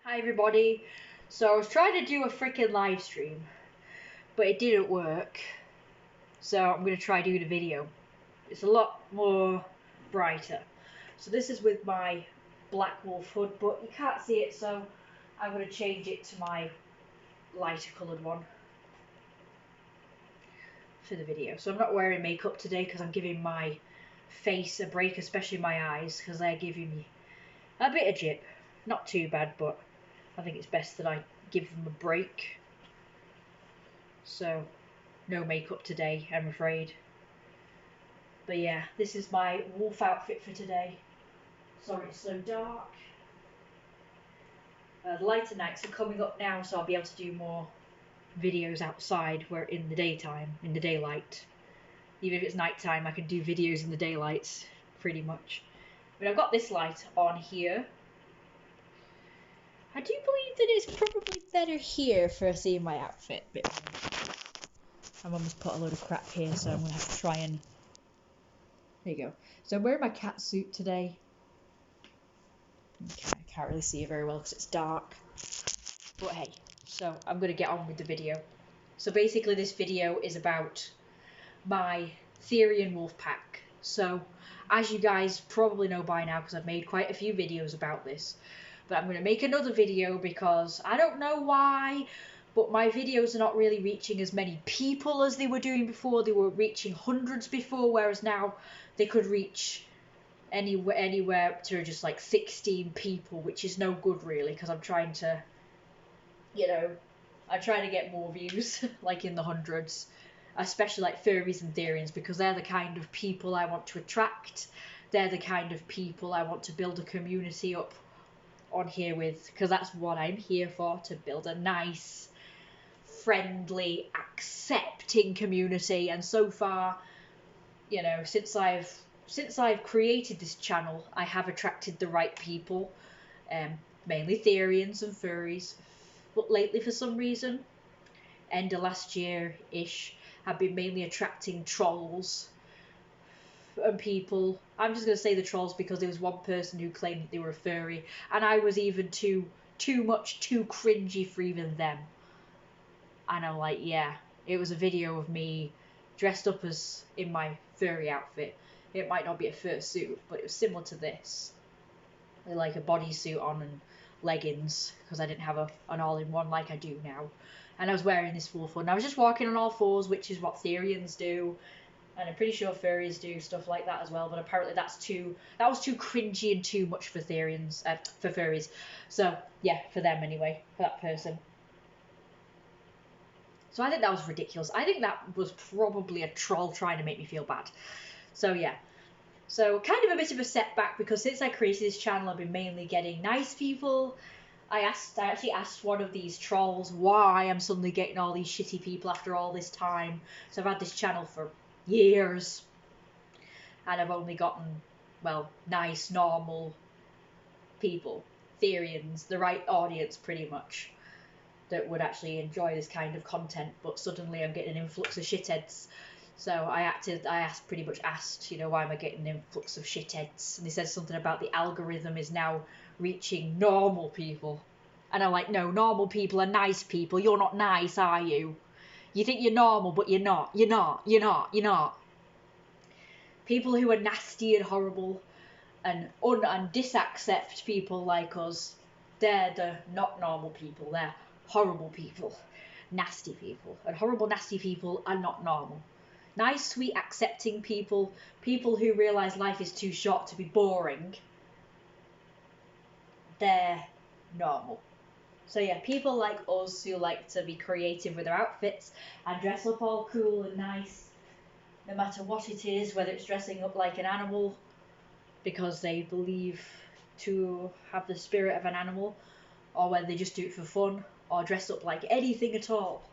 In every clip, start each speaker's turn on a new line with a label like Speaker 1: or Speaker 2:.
Speaker 1: Hi everybody. So I was trying to do a freaking live stream, but it didn't work. So I'm going to try doing a video. It's a lot more brighter. So this is with my black wolf hood, but you can't see it, so I'm going to change it to my lighter coloured one for the video. So I'm not wearing makeup today because I'm giving my face a break, especially my eyes, because they're giving me a bit of jip. Not too bad, but I think it's best that I give them a break. So no makeup today, I'm afraid. But yeah, this is my wolf outfit for today. Sorry it's so dark. The lighter nights are coming up now, so I'll be able to do more videos outside where in the daytime, in the daylight. Even if it's nighttime, I can do videos in the daylight, pretty much. But I've got this light on here. I do believe that it's probably better here for seeing my outfit a bit more. My mum has put a load of crap here, so I'm going to have to try and... There you go. So I'm wearing my cat suit today. Okay, I can't really see it very well because it's dark. But hey, so I'm going to get on with the video. So basically this video is about my therian wolf pack. So as you guys probably know by now, because I've made quite a few videos about this, but I'm going to make another video because I don't know why, but my videos are not really reaching as many people as they were doing before. They were reaching hundreds before, whereas now they could reach anywhere to just like 16 people, which is no good really, because I'm trying to, I'm trying to get more views, like in the hundreds, especially like furries and therians, because they're the kind of people I want to attract. They're the kind of people I want to build a community up on here with, because that's what I'm here for, to build a nice, friendly, accepting community. And so far, since I've created this channel, I have attracted the right people, mainly therians and furries, but lately for some reason, end of last year-ish, I've been mainly attracting trolls and people. I'm just going to say the trolls because there was one person who claimed that they were a furry, and I was even too cringy for even them. And I'm like, yeah, it was a video of me dressed up as in my furry outfit. It might not be a fursuit, but it was similar to this, with like a bodysuit on and leggings, because I didn't have an all-in-one like I do now. And I was wearing this wolf hood, and I was just walking on all fours, which is what therians do, and I'm pretty sure furries do stuff like that as well, but apparently that was too cringy and too much for therians, for furries. So yeah, for them anyway, for that person. So I think that was ridiculous. I think that was probably a troll trying to make me feel bad. So yeah. So kind of a bit of a setback, because since I created this channel, I've been mainly getting nice people. I actually asked one of these trolls why I'm suddenly getting all these shitty people after all this time. So I've had this channel for years, and I've only gotten, well, nice, normal people, therians, the right audience pretty much, that would actually enjoy this kind of content. But suddenly I'm getting an influx of shitheads. So I pretty much asked, why am I getting an influx of shitheads? And they said something about the algorithm is now reaching normal people. And I'm like, no, normal people are nice people. You're not nice, are you? You think you're normal, but you're not. You're not. People who are nasty and horrible and disaccept people like us, they're the not normal people. They're horrible people, nasty people. And horrible, nasty people are not normal. Nice, sweet, accepting people, people who realise life is too short to be boring, they're normal. So yeah, people like us who like to be creative with their outfits and dress up all cool and nice, no matter what it is, whether it's dressing up like an animal because they believe to have the spirit of an animal, or whether they just do it for fun, or dress up like anything at all.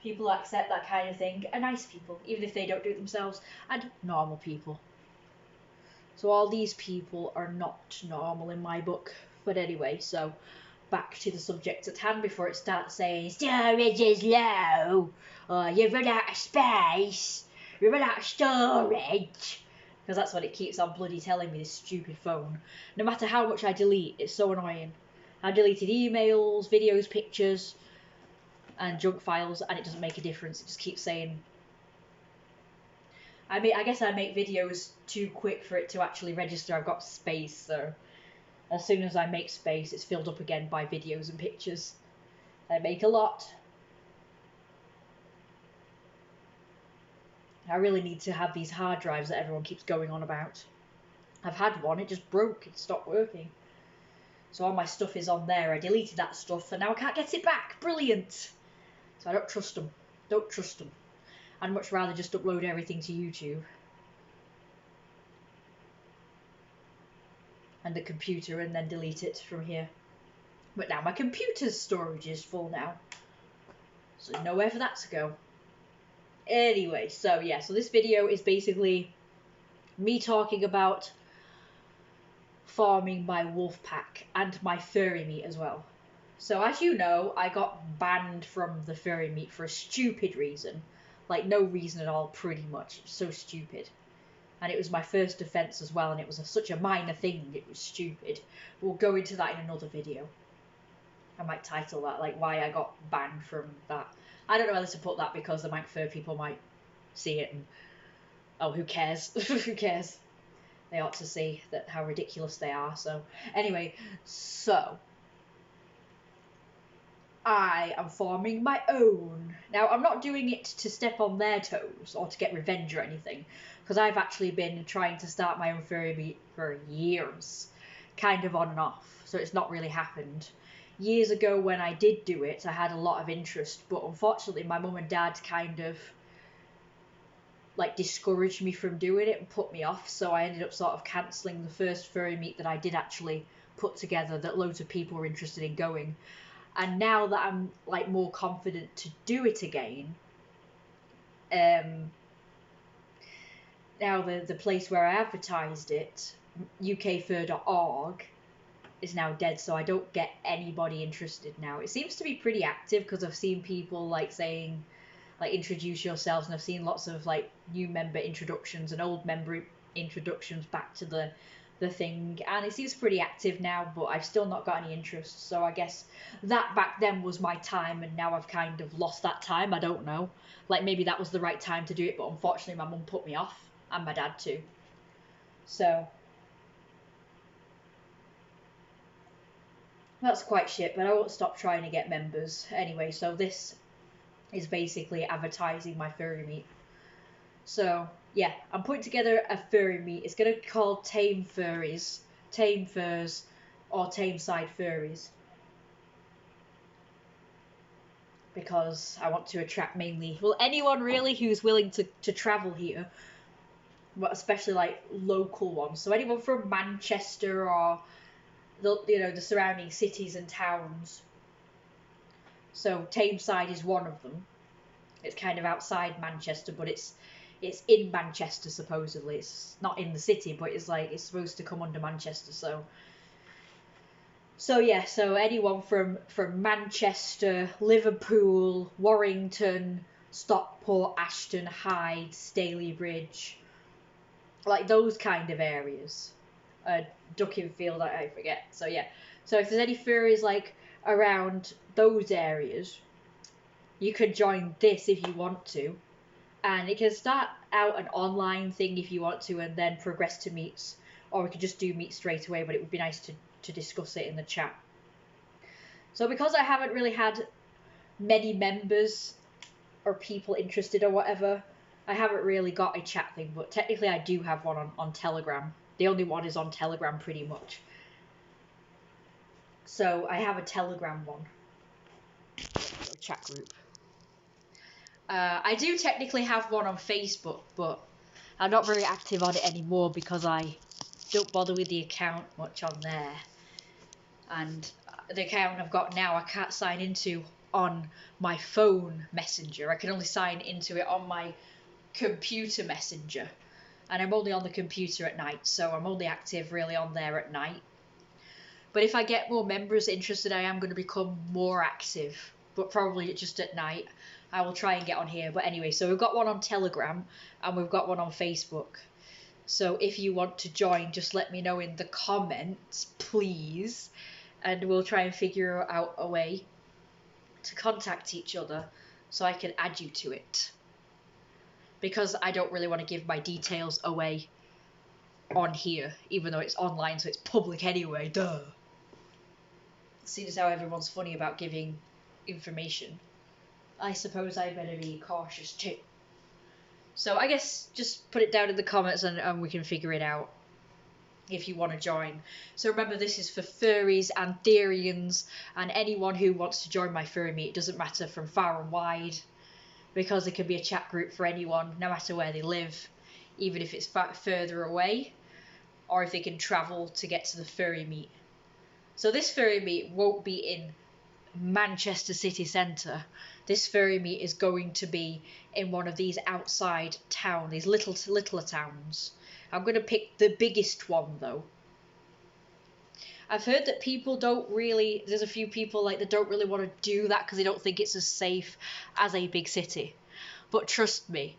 Speaker 1: People accept that kind of thing are nice people, even if they don't do it themselves, and normal people. So all these people are not normal in my book. But anyway, so back to the subject at hand before it starts saying storage is low, or you've run out of space, you've run out of storage. because that's what it keeps on bloody telling me, this stupid phone. No matter how much I delete, it's so annoying. I deleted emails, videos, pictures, and junk files, and it doesn't make a difference. It just keeps saying... I guess I make videos too quick for it to actually register I've got space, so as soon as I make space, it's filled up again by videos and pictures. I make a lot. I really need to have these hard drives that everyone keeps going on about. I've had one, it just broke, it stopped working. So all my stuff is on there. I deleted that stuff and now I can't get it back. Brilliant. So I don't trust them. Don't trust them. I'd much rather just upload everything to YouTube. And the computer and then delete it from here. But now my computer's storage is full now. So nowhere for that to go. Anyway, so yeah, so this video is basically me talking about farming my wolf pack and my furry meat as well. So as you know, I got banned from the furry meat for a stupid reason. Like no reason at all, pretty much. So stupid. And it was my first offence as well, and it was such a minor thing, it was stupid. We'll go into that in another video. I might title that, like, why I got banned from that. I don't know whether to put that because the fur people might see it and... Oh, who cares? Who cares? They ought to see that how ridiculous they are, so... Anyway, so... I am forming my own. Now, I'm not doing it to step on their toes or to get revenge or anything, because I've actually been trying to start my own furry meat for years, kind of on and off, so it's not really happened. Years ago when I did do it, I had a lot of interest, but unfortunately my mum and dad kind of like discouraged me from doing it and put me off, so I ended up sort of cancelling the first furry meet that I did actually put together that loads of people were interested in going. And now that I'm like more confident to do it again, now the place where I advertised it, ukfur.org, is now dead, so I don't get anybody interested now. It seems to be pretty active because I've seen people like saying, like, introduce yourselves, and I've seen lots of like new member introductions and old member introductions back to the thing, and it seems pretty active now, but I've still not got any interest. So I guess that back then was my time, and now I've kind of lost that time. I don't know, like maybe that was the right time to do it, but unfortunately my mum put me off, and my dad too. So that's quite shit, but I won't stop trying to get members. Anyway, so this is basically advertising my furry meat. So yeah, I'm putting together a furry meat. It's going to be called tamefurs, or tameside furries, because I want to attract mainly, well, anyone really who's willing to travel here, but especially like local ones. So anyone from Manchester or the surrounding cities and towns. So Tameside is one of them. It's kind of outside Manchester, but it's in Manchester supposedly. It's not in the city, but it's supposed to come under Manchester. So yeah, so anyone from Manchester, Liverpool, Warrington, Stockport, Ashton, Hyde, Stalybridge, like those kind of areas. Duckingfield, I forget. So yeah, so if there's any furries like around those areas, you could join this if you want to, and it can start out an online thing if you want to, and then progress to meets, or we could just do meets straight away, but it would be nice to discuss it in the chat. So because I haven't really had many members or people interested or whatever, I haven't really got a chat thing, but technically I do have one on Telegram. The only one is on Telegram pretty much. So I have a Telegram one, a chat group. I do technically have one on Facebook, but I'm not very active on it anymore because I don't bother with the account much on there. And the account I've got now I can't sign into on my phone messenger. I can only sign into it on my computer messenger. And I'm only on the computer at night, so I'm only active really on there at night. But if I get more members interested, I am going to become more active, but probably just at night. I will try and get on here. But anyway, so we've got one on Telegram and we've got one on Facebook. So if you want to join, just let me know in the comments, please. And we'll try and figure out a way to contact each other so I can add you to it. Because I don't really want to give my details away on here, even though it's online, so it's public anyway, duh. Seeing as how everyone's funny about giving information, I suppose I better be cautious too. So I guess just put it down in the comments and we can figure it out if you want to join. So remember, this is for furries and therians and anyone who wants to join my furry meet. It doesn't matter from far and wide, because it can be a chat group for anyone, no matter where they live, even if it's further away or if they can travel to get to the furry meet. So this furry meet won't be in Manchester city centre. This furry meet is going to be in one of these outside towns, these littler towns. I'm going to pick the biggest one though. I've heard that people don't really, there's a few people like that don't really want to do that because they don't think it's as safe as a big city. But trust me,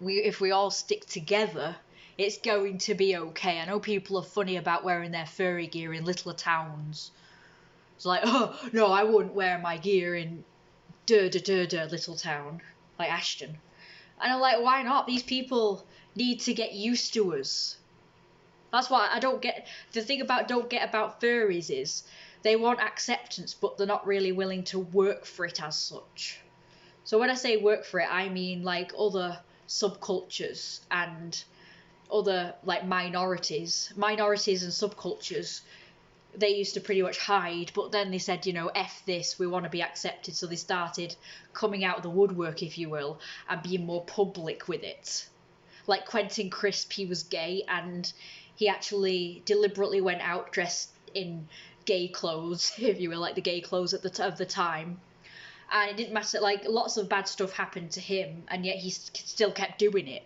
Speaker 1: if we all stick together, it's going to be okay. I know people are funny about wearing their furry gear in littler towns. It's like, oh, no, I wouldn't wear my gear in little town, like Ashton. And I'm like, why not? These people need to get used to us. That's what I don't get. The thing about furries is they want acceptance, but they're not really willing to work for it as such. So when I say work for it, I mean like other subcultures and other like minorities and subcultures. They used to pretty much hide, but then they said, you know, F this, we want to be accepted. So they started coming out of the woodwork, if you will, and being more public with it. Like Quentin Crisp, he was gay, and he actually deliberately went out dressed in gay clothes, if you will, like the gay clothes of the time. And it didn't matter, like lots of bad stuff happened to him, and yet he still kept doing it.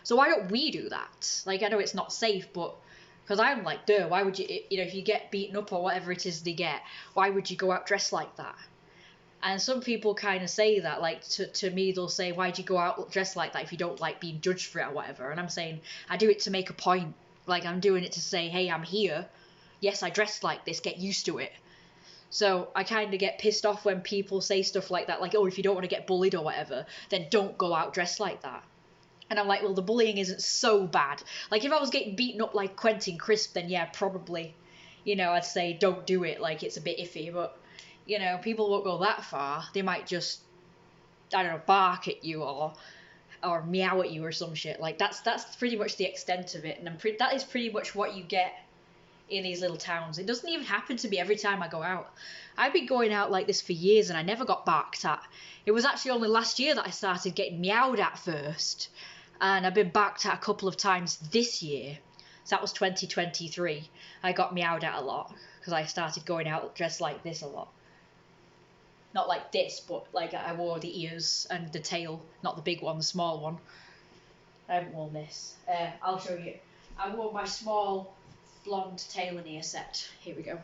Speaker 1: So why don't we do that? Like, I know it's not safe, but because I'm like, duh, why would you, if you get beaten up or whatever it is they get, why would you go out dressed like that? And some people kind of say that, like, to me, they'll say, why'd you go out dressed like that if you don't like being judged for it or whatever? And I'm saying, I do it to make a point. Like, I'm doing it to say, hey, I'm here. Yes, I dressed like this, get used to it. So I kind of get pissed off when people say stuff like that, like, oh, if you don't want to get bullied or whatever, then don't go out dressed like that. And I'm like, well, the bullying isn't so bad. Like, if I was getting beaten up like Quentin Crisp, then yeah, probably, I'd say don't do it. Like, it's a bit iffy. But, people won't go that far. They might just, I don't know, bark at you or meow at you or some shit. Like, that's pretty much the extent of it. And that is pretty much what you get in these little towns. It doesn't even happen to me every time I go out. I've been going out like this for years and I never got barked at. It was actually only last year that I started getting meowed at first. And I've been barked at a couple of times this year. So that was 2023. I got meowed at a lot because I started going out dressed like this a lot. Not like this, but like I wore the ears and the tail, not the big one, the small one. I haven't worn this. I'll show you. I wore my small blonde tail and ear set. Here we go.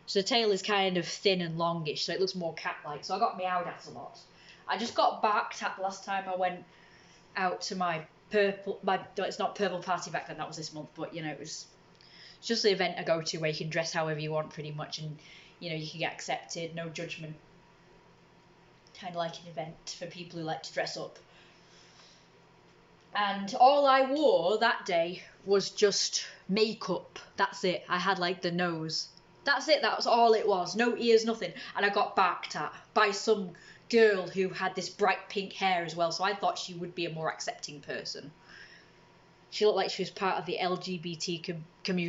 Speaker 1: So the tail is kind of thin and longish, so it looks more cat-like. So I got meowed at a lot. I just got barked at last time I went out to it's not purple party back then, that was this month, but it's just the event I go to where you can dress however you want pretty much, and you can get accepted, no judgment. Kind of like an event for people who like to dress up. And all I wore that day was just makeup. That's it. I had like the nose. That's it. That was all it was. No ears, nothing. And I got barked at by some girl who had this bright pink hair as well, so I thought she would be a more accepting person. She looked like she was part of the LGBT community.